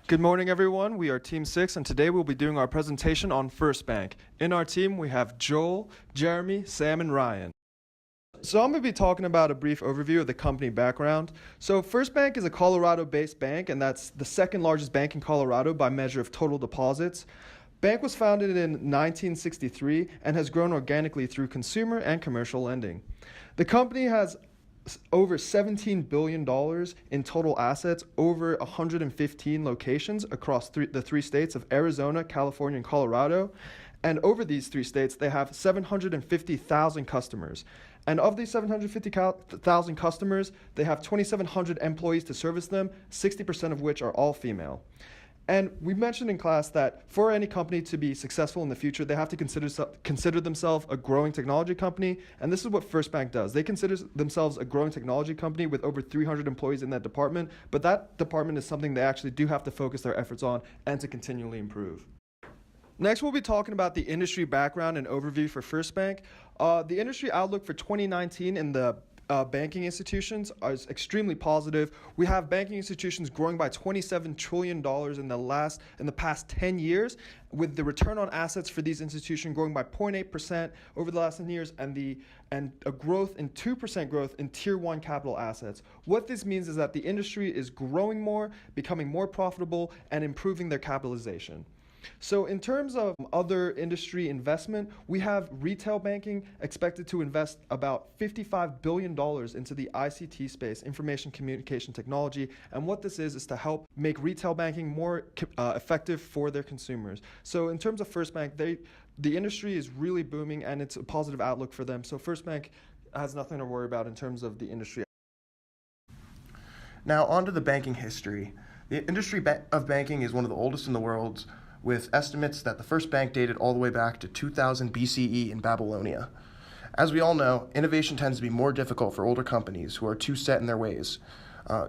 Good morning, everyone. We are Team 6, and today we'll be doing our presentation on First Bank. In our team, we have Joel, Jeremy, Sam, and Ryan. So I'm going to be talking about a brief overview of the company background. So First Bank is a Colorado-based bank, and that's the second largest bank in Colorado by measure of total deposits. Bank was founded in 1963 and has grown organically through consumer and commercial lending. The company has over $17 billion in total assets, over 115 locations across the three states of Arizona, California, and Colorado. And over these three states, they have 750,000 customers. And of these 750,000 customers, they have 2,700 employees to service them, 60% of which are all female. And we mentioned in class that for any company to be successful in the future, they have to consider themselves a growing technology company. And this is what First Bank does. They consider themselves a growing technology company with over 300 employees in that department. But that department is something they actually do have to focus their efforts on and to continually improve. Next, we'll be talking about the industry background and overview for First Bank. The industry outlook for 2019 in the banking institutions is extremely positive. We have banking institutions growing by $27 trillion in the past 10 years, with the return on assets for these institutions growing by 0.8% over the last 10 years, and a growth in 2% growth in Tier 1 capital assets. What this means is that the industry is growing more, becoming more profitable, and improving their capitalization. So in terms of other industry investment, we have retail banking expected to invest about $55 billion into the ICT space, information communication technology. And what this is to help make retail banking more effective for their consumers. So in terms of First Bank, the industry is really booming and it's a positive outlook for them. So First Bank has nothing to worry about in terms of the industry. Now on to the banking history. The industry of banking is one of the oldest in the world, with estimates that the first bank dated all the way back to 2000 BCE in Babylonia. As we all know, innovation tends to be more difficult for older companies who are too set in their ways.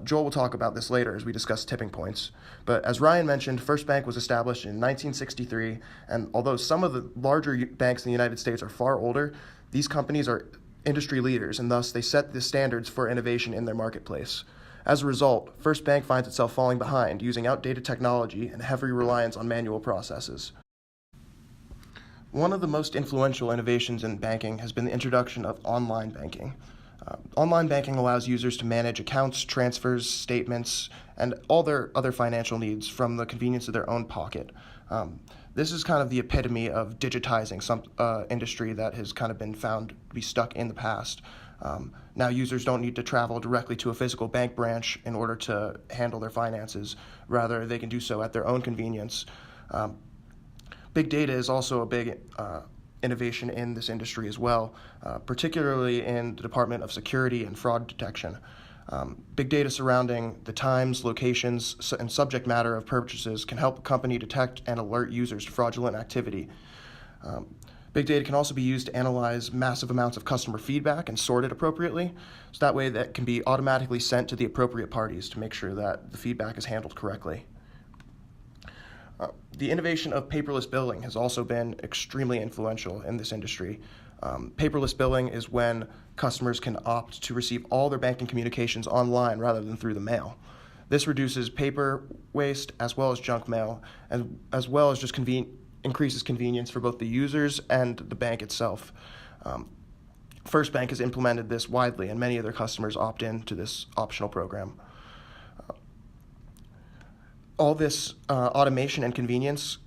Joel will talk about this later as we discuss tipping points. But as Ryan mentioned, First Bank was established in 1963, and although some of the larger banks in the United States are far older, these companies are industry leaders, and thus they set the standards for innovation in their marketplace. As a result, First Bank finds itself falling behind, using outdated technology and heavy reliance on manual processes. One of the most influential innovations in banking has been the introduction of online banking. Online banking allows users to manage accounts, transfers, statements, and all their other financial needs from the convenience of their own pocket. This is kind of the epitome of digitizing some industry that has kind of been found to be stuck in the past. Now users don't need to travel directly to a physical bank branch in order to handle their finances. Rather, they can do so at their own convenience. Big data is also a big innovation in this industry as well, particularly in the Department of Security and Fraud Detection. Big data surrounding the times, locations, and subject matter of purchases can help a company detect and alert users to fraudulent activity. Big data can also be used to analyze massive amounts of customer feedback and sort it appropriately, so that way that can be automatically sent to the appropriate parties to make sure that the feedback is handled correctly. The innovation of paperless billing has also been extremely influential in this industry. Paperless billing is when customers can opt to receive all their banking communications online rather than through the mail. This reduces paper waste as well as junk mail, and as well as just increases convenience for both the users and the bank itself. First Bank has implemented this widely, and many of their customers opt in to this optional program. All this automation and convenience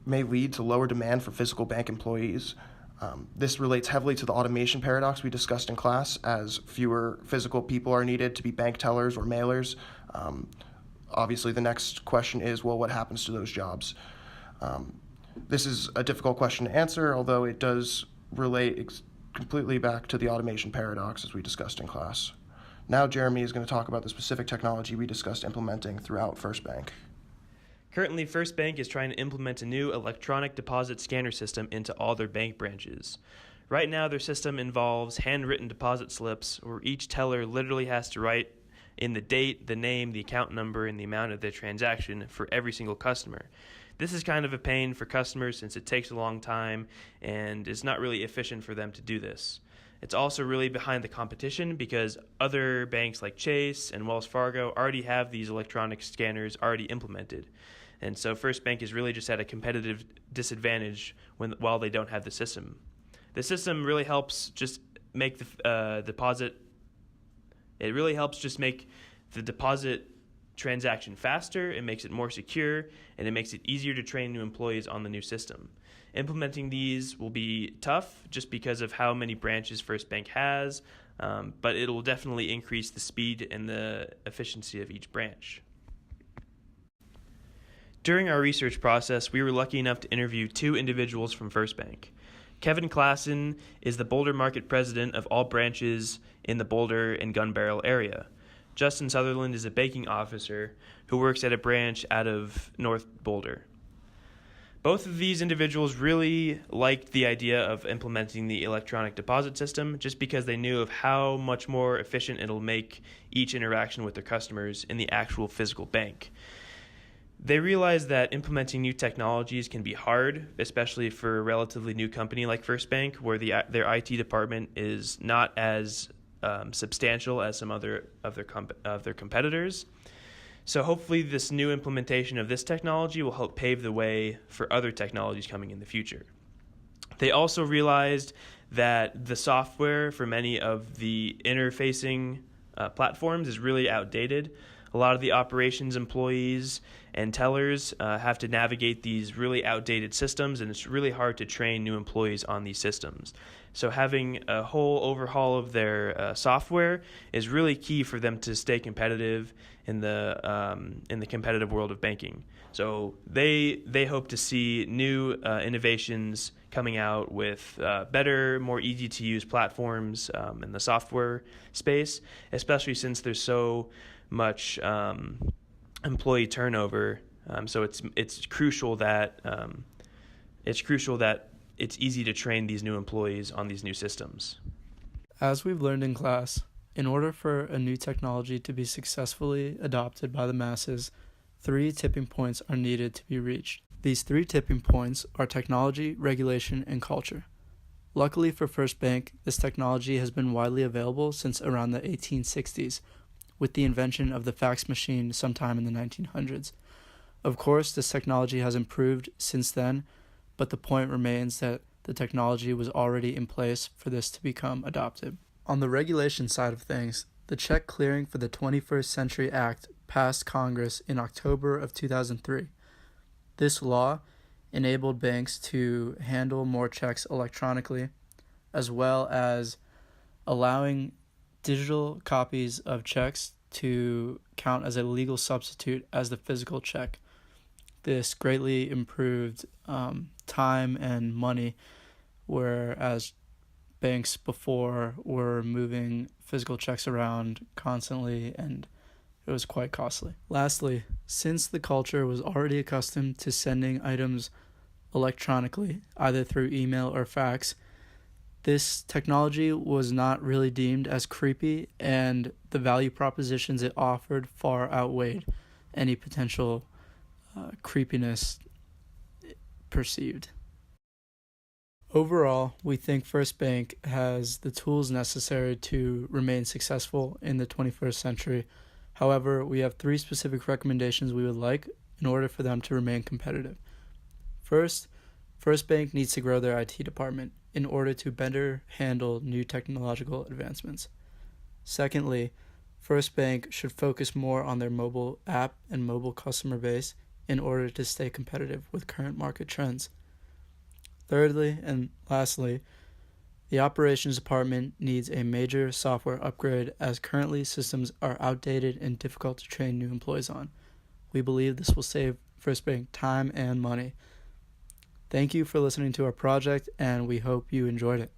may lead to lower demand for physical bank employees. This relates heavily to the automation paradox we discussed in class, as fewer physical people are needed to be bank tellers or mailers. Obviously, the next question is, well, what happens to those jobs? This is a difficult question to answer, although it does relate completely back to the automation paradox as we discussed in class. Now Jeremy is going to talk about the specific technology we discussed implementing throughout First Bank. Currently, First Bank is trying to implement a new electronic deposit scanner system into all their bank branches. Right now, their system involves handwritten deposit slips where each teller literally has to write in the date, the name, the account number, and the amount of their transaction for every single customer. This is kind of a pain for customers since it takes a long time and it's not really efficient for them to do this. It's also really behind the competition because other banks like Chase and Wells Fargo already have these electronic scanners already implemented. And so First Bank is really just at a competitive disadvantage while they don't have the system. The system really helps just make the deposit. It really helps just make the deposit transaction faster. It makes it more secure, and it makes it easier to train new employees on the new system. Implementing these will be tough just because of how many branches First Bank has, but it will definitely increase the speed and the efficiency of each branch. During our research process, we were lucky enough to interview two individuals from First Bank. Kevin Klassen is the Boulder Market President of all branches in the Boulder and Gun Barrel area. Justin Sutherland is a banking officer who works at a branch out of North Boulder. Both of these individuals really liked the idea of implementing the electronic deposit system just because they knew of how much more efficient it'll make each interaction with their customers in the actual physical bank. They realized that implementing new technologies can be hard, especially for a relatively new company like First Bank, where their IT department is not as substantial as some other of their competitors. So hopefully this new implementation of this technology will help pave the way for other technologies coming in the future. They also realized that the software for many of the interfacing platforms is really outdated. A lot of the operations employees and tellers have to navigate these really outdated systems, and it's really hard to train new employees on these systems. So having a whole overhaul of their software is really key for them to stay competitive in the competitive world of banking. So they hope to see new innovations coming out with better, more easy to use platforms in the software space, especially since there's so much employee turnover. So it's crucial that it's easy to train these new employees on these new systems. As we've learned in class, in order for a new technology to be successfully adopted by the masses, 3 tipping points are needed to be reached. These 3 tipping points are technology, regulation, and culture. Luckily for First Bank, this technology has been widely available since around the 1860s, with the invention of the fax machine sometime in the 1900s. Of course, this technology has improved since then, but the point remains that the technology was already in place for this to become adopted. On the regulation side of things, the check clearing for the 21st Century Act passed Congress in October of 2003. This law enabled banks to handle more checks electronically, as well as allowing digital copies of checks to count as a legal substitute as the physical check. This greatly improved time and money, whereas banks before were moving physical checks around constantly, and it was quite costly. Lastly, since the culture was already accustomed to sending items electronically, either through email or fax, this technology was not really deemed as creepy, and the value propositions it offered far outweighed any potential creepiness perceived. Overall, we think First Bank has the tools necessary to remain successful in the 21st century. However, we have 3 specific recommendations we would like in order for them to remain competitive. First, First Bank needs to grow their IT department in order to better handle new technological advancements. Secondly, First Bank should focus more on their mobile app and mobile customer base in order to stay competitive with current market trends. Thirdly, and lastly, the operations department needs a major software upgrade, as currently systems are outdated and difficult to train new employees on. We believe this will save First Bank time and money. Thank you for listening to our project, and we hope you enjoyed it.